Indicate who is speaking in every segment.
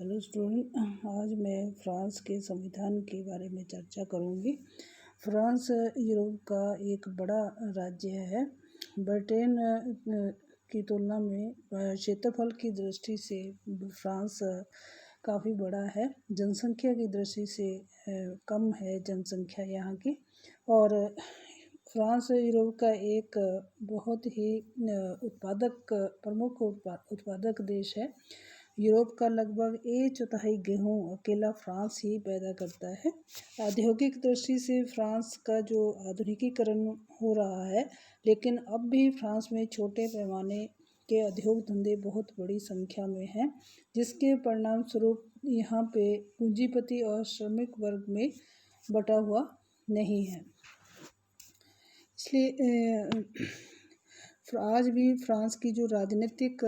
Speaker 1: Hello student, आज मैं France के संविधान के बारे में चर्चा करूंगी। फ्रांस यूरोप का एक बड़ा राज्य है। ब्रिटेन की तुलना में क्षेत्रफल की दृष्टि से फ्रांस काफ़ी बड़ा है। जनसंख्या की दृष्टि से कम है जनसंख्या यहाँ की। और फ्रांस यूरोप का एक बहुत ही प्रमुख उत्पादक देश है। यूरोप का लगभग 1/4 गेहूं अकेला फ्रांस ही पैदा करता है। औद्योगिक दृष्टि से फ्रांस का जो आधुनिकीकरण हो रहा है, लेकिन अब भी फ्रांस में छोटे पैमाने के उद्योग धंधे बहुत बड़ी संख्या में हैं, जिसके परिणाम स्वरूप यहाँ पे पूंजीपति और श्रमिक वर्ग में बटा हुआ नहीं है। इसलिए आज भी फ्रांस की जो राजनीतिक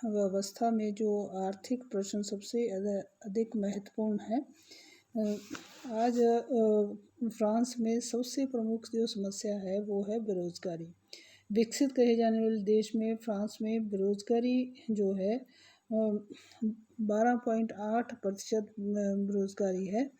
Speaker 1: व्यवस्था में जो आर्थिक प्रश्न सबसे अधिक महत्वपूर्ण है। आज फ्रांस में सबसे प्रमुख जो समस्या है वो है बेरोजगारी। विकसित कहे जाने वाले देश में फ्रांस में बेरोजगारी जो है 12.8% बेरोजगारी है।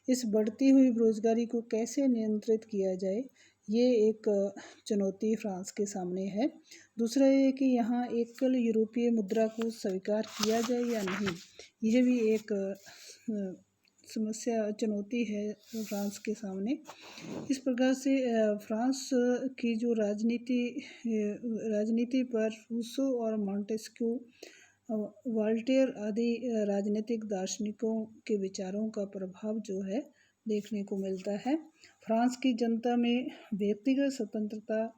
Speaker 1: इस बढ़ती हुई बेरोजगारी को कैसे नियंत्रित किया जाए, ये एक चुनौती फ्रांस के सामने है। दूसरा ये कि यहाँ एकल यूरोपीय मुद्रा को स्वीकार किया जाए या नहीं, यह भी एक समस्या चुनौती है फ्रांस के सामने। इस प्रकार से फ्रांस की जो राजनीति पर रूसो और मॉन्टेस्क्यू, वॉल्टेयर आदि राजनीतिक दार्शनिकों के विचारों का प्रभाव जो है देखने को मिलता है। फ्रांस की जनता में व्यक्तिगत स्वतंत्रता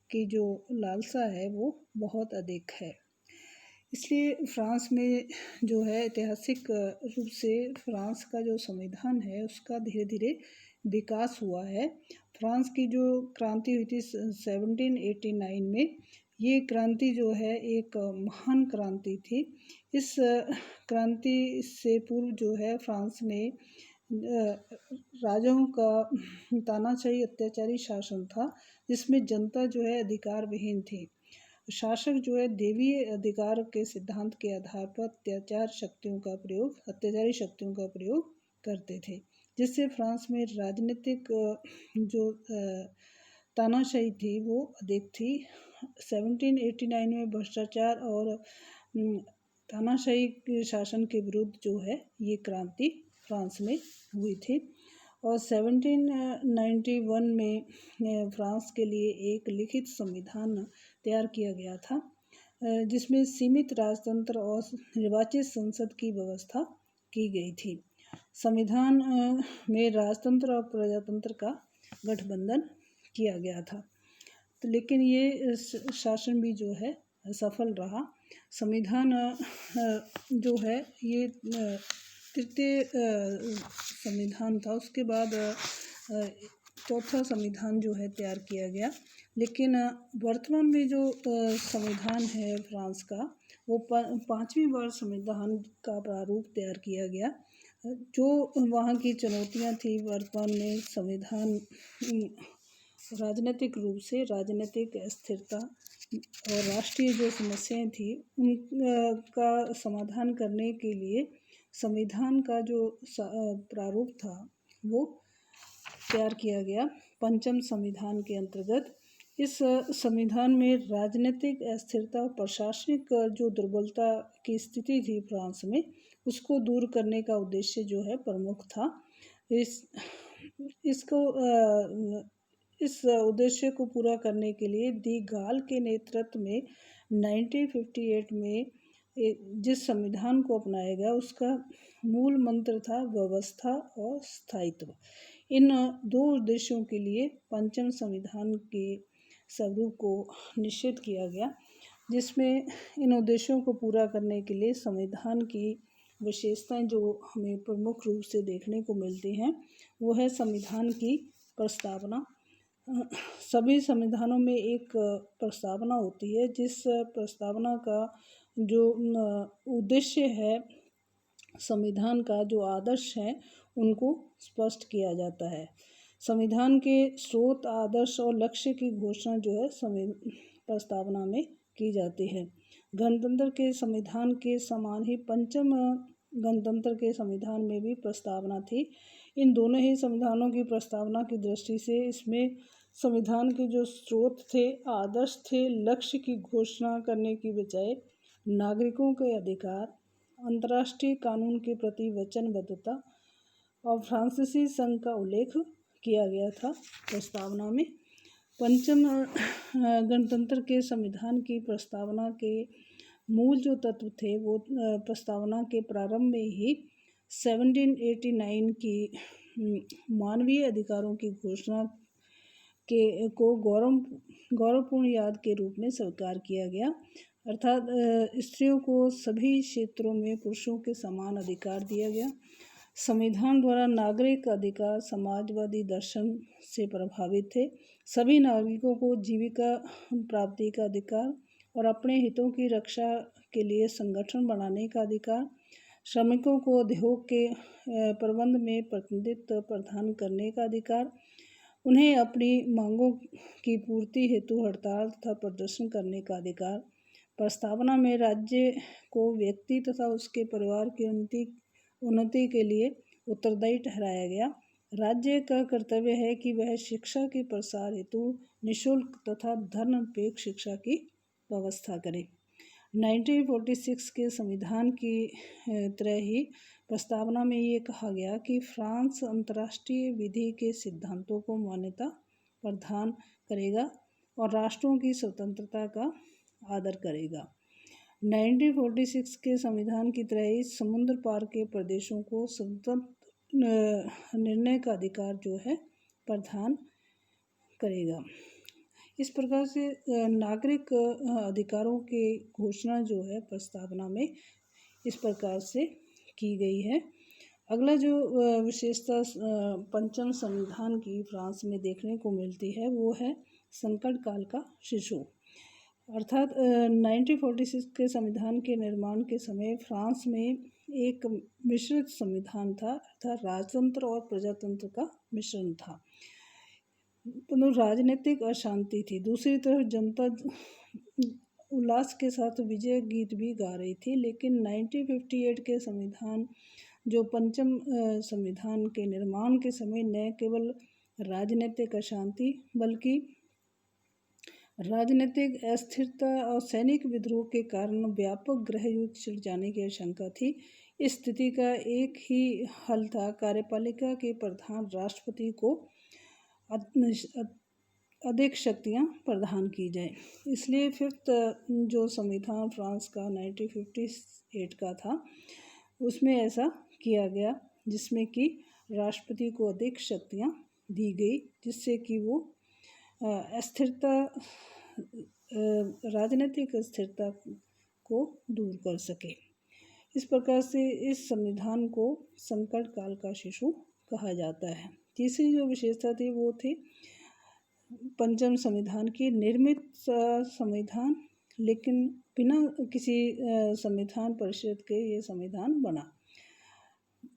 Speaker 1: की जो लालसा है वो बहुत अधिक है। इसलिए फ्रांस में जो है ऐतिहासिक रूप से फ्रांस का जो संविधान है उसका धीरे धीरे विकास हुआ है। फ्रांस की जो क्रांति हुई थी 1789 में, ये क्रांति जो है एक महान क्रांति थी। इस क्रांति से पूर्व जो है फ्रांस में राजाओं का तानाशाही अत्याचारी शासन था, जिसमें जनता जो है अधिकार विहीन थी। शासक जो है देवीय अधिकार के सिद्धांत के आधार पर अत्याचारी शक्तियों का प्रयोग करते थे, जिससे फ्रांस में राजनीतिक जो तानाशाही थी वो अधिक थी। 1789 में भ्रष्टाचार और तानाशाही के शासन के विरुद्ध जो है ये क्रांति फ्रांस में हुई थी। और 1791 में फ्रांस के लिए एक लिखित संविधान तैयार किया गया था, जिसमें सीमित राजतंत्र और निर्वाचित संसद की व्यवस्था की गई थी। संविधान में राजतंत्र और प्रजातंत्र का गठबंधन किया गया था, तो लेकिन ये शासन भी जो है सफल रहा। संविधान जो है ये तृतीय संविधान था। उसके बाद चौथा संविधान जो है तैयार किया गया। लेकिन वर्तमान में जो संविधान है फ्रांस का, वो 5वीं बार संविधान का प्रारूप तैयार किया गया। जो वहाँ की चुनौतियाँ थी वर्तमान में संविधान, राजनीतिक रूप से राजनीतिक अस्थिरता और राष्ट्रीय जो समस्याएं थी उनका समाधान करने के लिए संविधान का जो प्रारूप था वो तैयार किया गया 5म संविधान के अंतर्गत। इस संविधान में राजनीतिक अस्थिरता और प्रशासनिक जो दुर्बलता की स्थिति थी फ्रांस में, उसको दूर करने का उद्देश्य जो है प्रमुख था। इस उद्देश्य को पूरा करने के लिए दी गाल के नेतृत्व में 1958 में जिस संविधान को अपनाया गया उसका मूल मंत्र था व्यवस्था और स्थायित्व। इन दो उद्देश्यों के लिए 5म संविधान के स्वरूप को निश्चित किया गया, जिसमें इन उद्देश्यों को पूरा करने के लिए संविधान की विशेषताएं जो हमें प्रमुख रूप से देखने को मिलती हैं वो है संविधान की प्रस्तावना। सभी संविधानों में एक प्रस्तावना होती है, जिस प्रस्तावना का जो उद्देश्य है, संविधान का जो आदर्श है, उनको स्पष्ट किया जाता है। संविधान के स्रोत, आदर्श और लक्ष्य की घोषणा जो है प्रस्तावना में की जाती है। गणतंत्र के संविधान के समान ही 5म गणतंत्र के संविधान में भी प्रस्तावना थी। इन दोनों ही संविधानों की प्रस्तावना की दृष्टि से इसमें संविधान के जो स्रोत थे, आदर्श थे, लक्ष्य की घोषणा करने की बजाय नागरिकों के अधिकार, अंतर्राष्ट्रीय कानून के प्रति वचनबद्धता और फ्रांसीसी संघ का उल्लेख किया गया था प्रस्तावना में। पंचम गणतंत्र के संविधान की प्रस्तावना के मूल जो तत्व थे वो प्रस्तावना के प्रारंभ में ही 1789 की मानवीय अधिकारों की घोषणा को गौरवपूर्ण याद के रूप में स्वीकार किया गया, अर्थात स्त्रियों को सभी क्षेत्रों में पुरुषों के समान अधिकार दिया गया। संविधान द्वारा नागरिक अधिकार समाजवादी दर्शन से प्रभावित थे। सभी नागरिकों को जीविका प्राप्ति का अधिकार और अपने हितों की रक्षा के लिए संगठन बनाने का अधिकार, श्रमिकों को उद्योग के प्रबंध में प्रतिनिधित्व प्रदान करने का अधिकार, उन्हें अपनी मांगों की पूर्ति हेतु हड़ताल तथा प्रदर्शन करने का अधिकार। प्रस्तावना में राज्य को व्यक्ति तथा उसके परिवार की उन्नति के लिए उत्तरदायी ठहराया गया। राज्य का कर्तव्य है कि वह शिक्षा के प्रसार हेतु निःशुल्क तथा धर्मनिरपेक्ष शिक्षा की व्यवस्था करे। 1946 के संविधान की तरह ही प्रस्तावना में ये कहा गया कि फ्रांस अंतर्राष्ट्रीय विधि के सिद्धांतों को मान्यता प्रदान करेगा और राष्ट्रों की स्वतंत्रता का आदर करेगा। 1946 के संविधान की तरह ही समुद्र पार के प्रदेशों को स्वतंत्र निर्णय का अधिकार जो है प्रदान करेगा। इस प्रकार से नागरिक अधिकारों की घोषणा जो है प्रस्तावना में इस प्रकार से की गई है। अगला जो विशेषता पंचम संविधान की फ्रांस में देखने को मिलती है वो है संकट काल का शिशु, अर्थात 1946 के संविधान के निर्माण के समय फ्रांस में एक मिश्रित संविधान था, अर्थात राजतंत्र और प्रजातंत्र का मिश्रण था। राजनीतिक अशांति थी। दूसरी तरफ जनता उल्लास के साथ विजय गीत भी गा रही थी। लेकिन 1958 के संविधान जो पंचम संविधान के निर्माण के समय न केवल राजनीतिक अशांति बल्कि राजनीतिक अस्थिरता और सैनिक विद्रोह के कारण व्यापक गृह युद्ध छिड़ जाने की आशंका थी। इस स्थिति का एक ही हल था, कार्यपालिका के प्रधान राष्ट्रपति को अधिक शक्तियां प्रदान की जाए। इसलिए फिफ्थ जो संविधान फ्रांस का 1958 का था उसमें ऐसा किया गया, जिसमें कि राष्ट्रपति को अधिक शक्तियां दी गई, जिससे कि वो अस्थिरता राजनीतिक अस्थिरता को दूर कर सके। इस प्रकार से इस संविधान को संकट काल का शिशु कहा जाता है। तीसरी जो विशेषता थी वो थी पंचम संविधान की निर्मित संविधान, लेकिन बिना किसी संविधान परिषद के ये संविधान बना।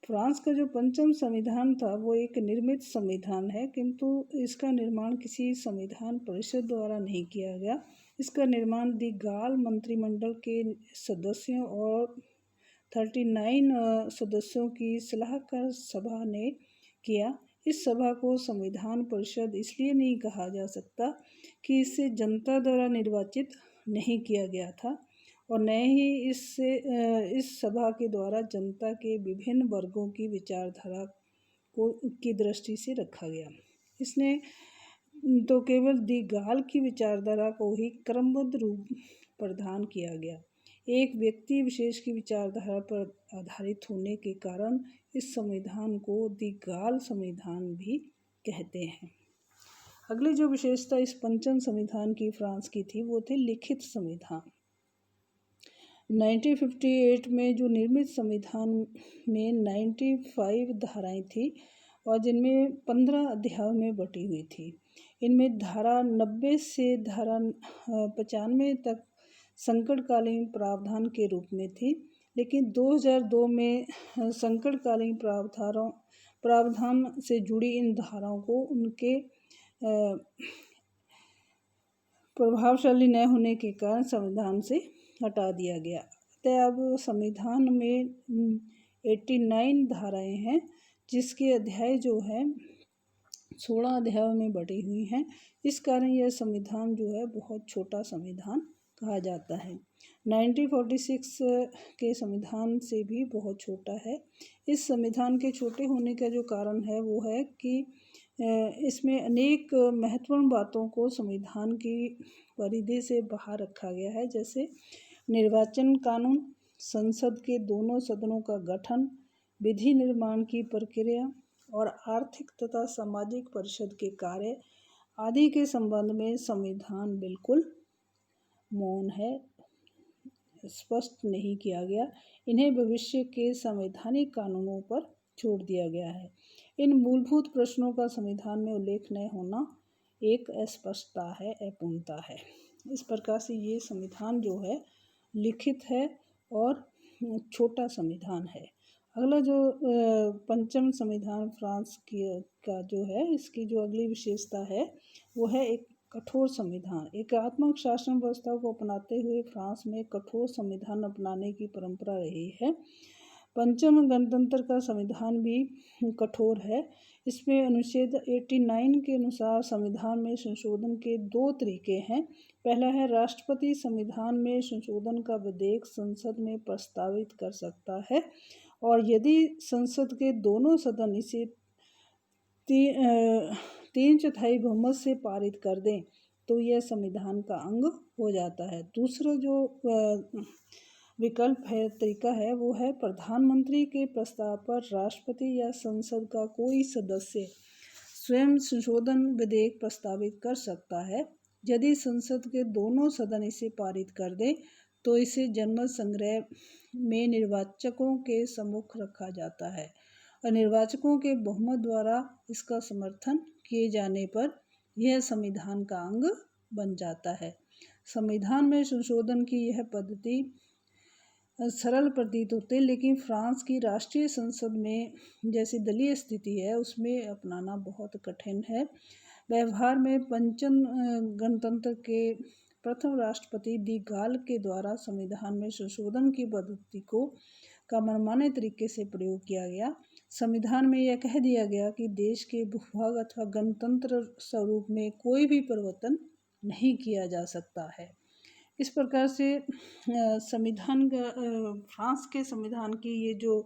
Speaker 1: फ्रांस का जो पंचम संविधान था वो एक निर्मित संविधान है, किंतु इसका निर्माण किसी संविधान परिषद द्वारा नहीं किया गया। इसका निर्माण दी गाल मंत्रिमंडल के सदस्यों और 39 सदस्यों की सलाहकार सभा ने किया। इस सभा को संविधान परिषद इसलिए नहीं कहा जा सकता कि इसे जनता द्वारा निर्वाचित नहीं किया गया था और न ही इस सभा के द्वारा जनता के विभिन्न वर्गों की विचारधारा को की दृष्टि से रखा गया। इसने तो केवल दी गाल की विचारधारा को ही क्रमबद्ध रूप प्रदान किया गया। एक व्यक्ति विशेष की विचारधारा पर आधारित होने के कारण इस संविधान को दी गाल संविधान भी कहते हैं। अगली जो विशेषता इस पंचम संविधान की फ्रांस की थी वो थी लिखित संविधान। 1958 में जो निर्मित संविधान में 95 धाराएं थी और जिनमें 15 अध्यायों में बटी हुई थी। इनमें धारा 90 से धारा 95 तक संकटकालीन प्रावधान के रूप में थी, लेकिन 2002 में संकटकालीन प्रावधान से जुड़ी इन धाराओं को उनके प्रभावशाली न होने के कारण संविधान से हटा दिया गया। अतः अब संविधान में 89 धाराएं हैं, जिसके अध्याय जो है 16 अध्यायों में बटी हुई हैं। इस कारण यह संविधान जो है बहुत छोटा संविधान कहा जाता है। 1946 के संविधान से भी बहुत छोटा है। इस संविधान के छोटे होने का जो कारण है वो है कि इसमें अनेक महत्वपूर्ण बातों को संविधान की परिधि से बाहर रखा गया है, जैसे निर्वाचन कानून, संसद के दोनों सदनों का गठन, विधि निर्माण की प्रक्रिया और आर्थिक तथा सामाजिक परिषद के कार्य आदि के संबंध में संविधान बिल्कुल मौन है, स्पष्ट नहीं किया गया। इन्हें भविष्य के संवैधानिक कानूनों पर छोड़ दिया गया है। इन मूलभूत प्रश्नों का संविधान में उल्लेख न होना एक अस्पष्टता है, अपूर्णता है। इस प्रकार से ये संविधान जो है लिखित है और छोटा संविधान है। अगला जो पंचम संविधान फ्रांस की का जो है, इसकी जो अगली विशेषता है वो है एक कठोर संविधान। एकात्मक शासन व्यवस्था को अपनाते हुए फ्रांस में कठोर संविधान अपनाने की परंपरा रही है। पंचम गणतंत्र का संविधान भी कठोर है। इसमें अनुच्छेद 89 के अनुसार संविधान में संशोधन के 2 तरीके हैं। पहला है राष्ट्रपति संविधान में संशोधन का विधेयक संसद में प्रस्तावित कर सकता है, और यदि संसद के दोनों सदन इसे 3/4 बहुमत से पारित कर दें तो यह संविधान का अंग हो जाता है। दूसरा जो विकल्प है, तरीका है, वो है प्रधानमंत्री के प्रस्ताव पर राष्ट्रपति या संसद का कोई सदस्य स्वयं संशोधन विधेयक प्रस्तावित कर सकता है। यदि संसद के दोनों सदन इसे पारित कर दें तो इसे जनमत संग्रह में निर्वाचकों के सम्मुख रखा जाता है, और निर्वाचकों के बहुमत द्वारा इसका समर्थन किए जाने पर यह संविधान का अंग बन जाता है। संविधान में संशोधन की यह पद्धति सरल प्रतीत होती है, लेकिन फ्रांस की राष्ट्रीय संसद में जैसी दलीय स्थिति है उसमें अपनाना बहुत कठिन है। व्यवहार में पंचम गणतंत्र के प्रथम राष्ट्रपति दी गाल के द्वारा संविधान में संशोधन की पद्धति का मनमाने तरीके से प्रयोग किया गया। संविधान में यह कह दिया गया कि देश के भूभाग अथवा गणतंत्र स्वरूप में कोई भी परिवर्तन नहीं किया जा सकता है। इस प्रकार से संविधान का फ्रांस के संविधान की ये जो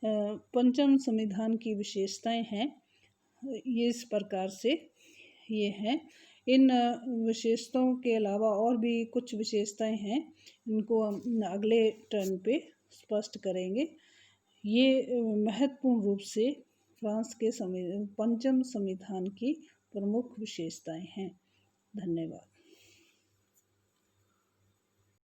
Speaker 1: पंचम संविधान की विशेषताएं हैं, ये इस प्रकार से ये हैं। इन विशेषताओं के अलावा और भी कुछ विशेषताएं हैं, इनको हम अगले टर्न पे स्पष्ट करेंगे। ये महत्वपूर्ण रूप से फ्रांस के पंचम संविधान की प्रमुख विशेषताएं हैं। धन्यवाद।